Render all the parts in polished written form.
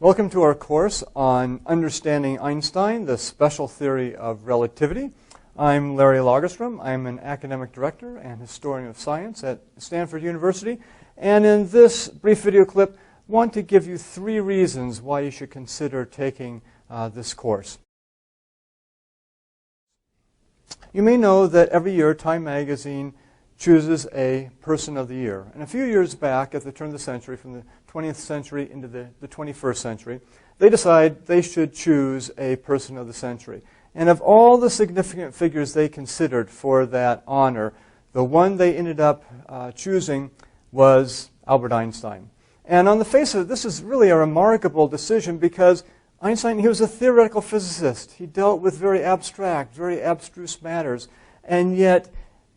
Welcome to our course on understanding Einstein, the special theory of relativity. I'm Larry Lagerstrom. I'm an academic director and historian of science at Stanford University. And in this brief video clip, I want to give you 3 reasons why you should consider taking this course. You may know that every year Time magazine chooses a person of the year. And a few years back, at the turn of the century, from the 20th century into the 21st century, they decide they should choose a person of the century. And of all the significant figures they considered for that honor, the one they ended up choosing was Albert Einstein. And on the face of it, this is really a remarkable decision because Einstein, he was a theoretical physicist. He dealt with very abstract, very abstruse matters. And yet,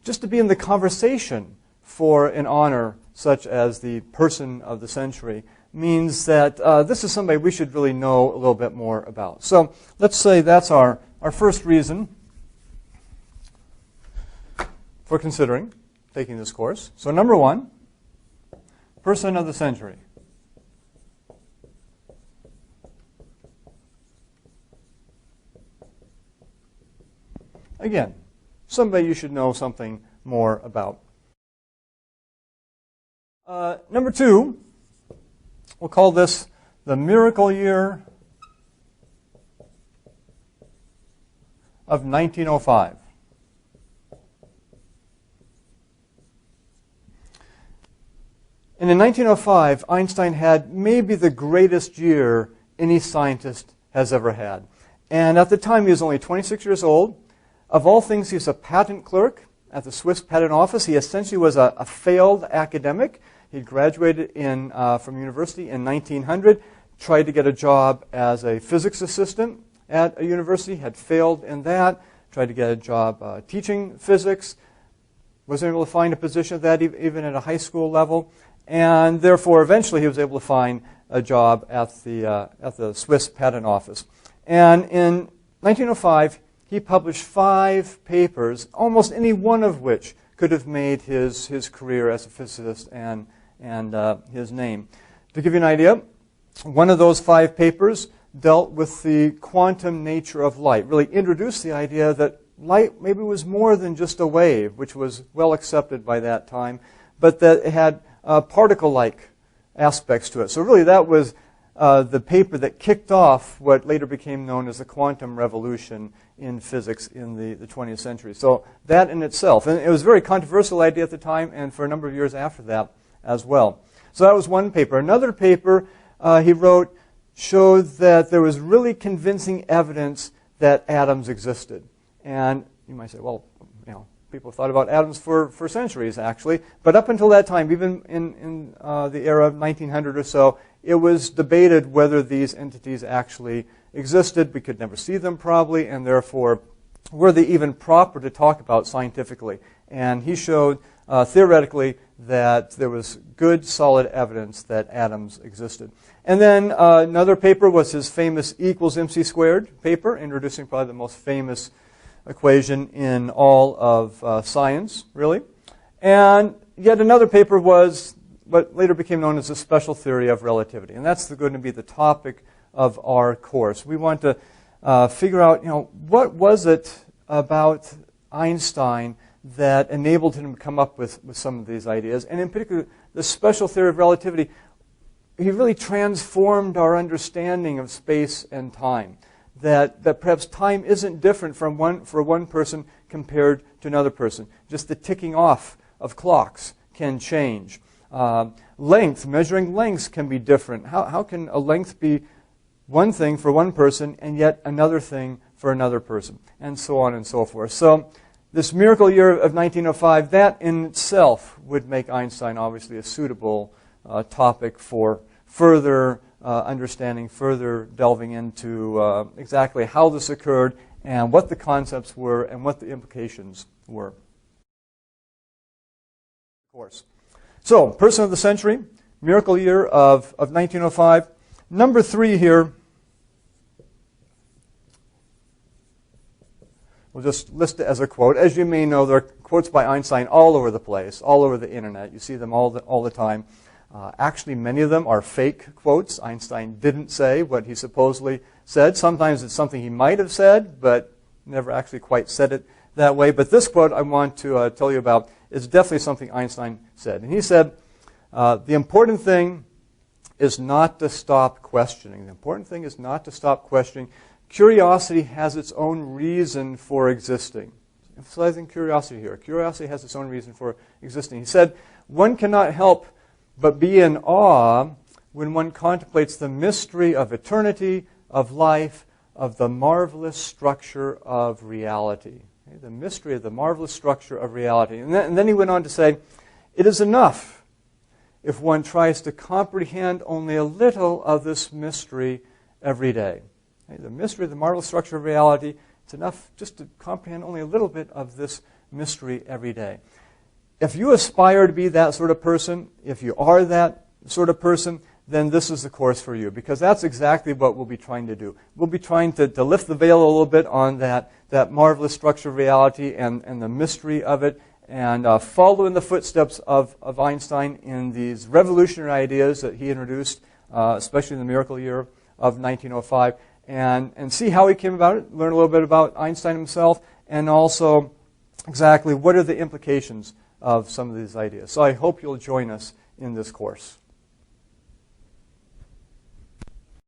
just to be in the conversation for an honor such as the person of the century means that this is somebody we should really know a little bit more about. So let's say that's our first reason for considering taking this course. So number 1, person of the century. Again, somebody you should know something more about. Number 2, we'll call this the miracle year of 1905. And in 1905, Einstein had maybe the greatest year any scientist has ever had. And at the time, he was only 26 years old. Of all things, he was a patent clerk at the Swiss Patent Office. He essentially was a failed academic. He graduated from university in 1900, tried to get a job as a physics assistant at a university, had failed in that, tried to get a job teaching physics, wasn't able to find a position at that even at a high school level, and therefore eventually he was able to find a job at the Swiss Patent Office. And in 1905, he published 5 papers, almost any one of which could have made his career as a physicist and his name. To give you an idea, one of those 5 papers dealt with the quantum nature of light, really introduced the idea that light maybe was more than just a wave, which was well accepted by that time, but that it had particle-like aspects to it. So really that was the paper that kicked off what later became known as the quantum revolution in physics in the 20th century. So that in itself, and it was a very controversial idea at the time and for a number of years after that as well. So that was one paper. Another paper he wrote showed that there was really convincing evidence that atoms existed. And you might say, well, people thought about atoms for centuries, actually. But up until that time, even in the era of 1900 or so, it was debated whether these entities actually existed. We could never see them probably, and therefore, were they even proper to talk about scientifically? And he showed theoretically that there was good, solid evidence that atoms existed. And then another paper was his famous E equals mc squared paper, introducing probably the most famous equation in all of science, really. And yet another paper was what later became known as the special theory of relativity. And that's going to be the topic of our course. We want to figure out, what was it about Einstein that enabled him to come up with some of these ideas. And in particular, the special theory of relativity, he really transformed our understanding of space and time. That perhaps time isn't different for one person compared to another person. Just the ticking off of clocks can change. Measuring lengths can be different. How can a length be one thing for one person and yet another thing for another person? And so on and so forth. So this miracle year of 1905, that in itself would make Einstein obviously a suitable topic for further understanding, further delving into exactly how this occurred and what the concepts were and what the implications were. Of course. So, person of the century, miracle year of 1905. Number 3 here, we'll just list it as a quote. As you may know, there are quotes by Einstein all over the place, all over the internet. You see them all the time. Actually, many of them are fake quotes. Einstein didn't say what he supposedly said. Sometimes it's something he might have said, but never actually quite said it that way. But this quote I want to tell you about is definitely something Einstein said. And he said, the important thing is not to stop questioning. The important thing is not to stop questioning. Curiosity has its own reason for existing. Emphasizing curiosity here. Curiosity has its own reason for existing. He said, one cannot help but be in awe when one contemplates the mystery of eternity, of life, of the marvelous structure of reality. Okay? The mystery of the marvelous structure of reality. And then he went on to say, it is enough if one tries to comprehend only a little of this mystery every day. Okay? The mystery of the marvelous structure of reality, it's enough just to comprehend only a little bit of this mystery every day. If you aspire to be that sort of person, if you are that sort of person, then this is the course for you, because that's exactly what we'll be trying to do. We'll be trying to lift the veil a little bit on that marvelous structure of reality and the mystery of it, and follow in the footsteps of Einstein in these revolutionary ideas that he introduced, especially in the miracle year of 1905, and see how he came about it, learn a little bit about Einstein himself, and also exactly what are the implications of some of these ideas. So I hope you'll join us in this course.